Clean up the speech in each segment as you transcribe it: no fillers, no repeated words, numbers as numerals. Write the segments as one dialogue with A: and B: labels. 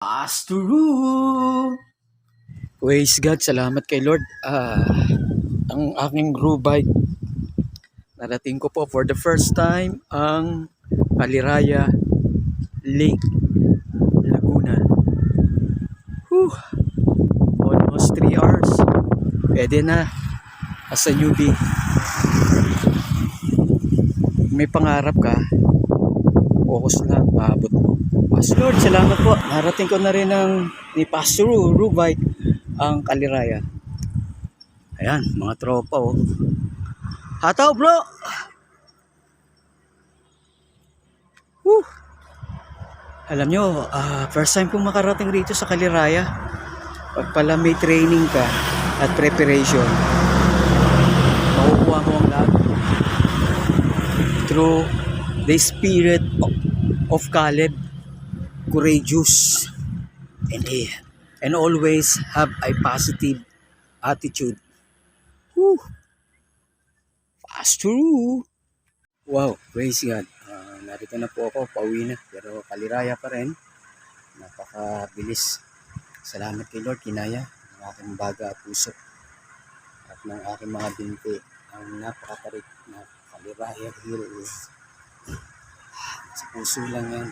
A: Asturu! Praise God, salamat kay Lord. Ang aking groove bike, narating ko po for the first time ang Aliraya Lake, Laguna. Whew, almost 3 hours. Pwede na as a newbie. May pangarap ka, focus lang, maabot mo. Pastor Lord, salamat po. Narating ko na rin ni Pastor Rubite ang Kaliraya. Ayan, mga tropa oh. Hataw bro! Woo! Alam nyo, first time kong makarating rito sa Kaliraya. Pag pala may training ka at preparation, makukuha mo ang lahat through the spirit of Caleb, courageous, and always have a positive attitude. Woo! Pastor! Wow, praise God. Narito na po ako, pauwi na. Pero Kaliraya pa rin. Napakabilis. Salamat kay Lord, kinaya ng aking baga at puso at ng aking mga binti. Ang napakatarik na Kaliraya Hills. Sa puso lang yan.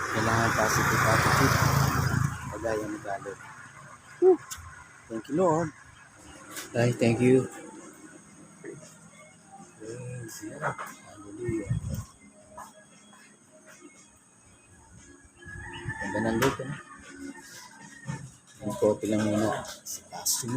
A: Kailangan positive attitude. Kagaya ni Caleb. Thank you Lord. Ay, thank you. Hallelujah. Ganda ng lake, Ang kopi lang muna. Si Pastor.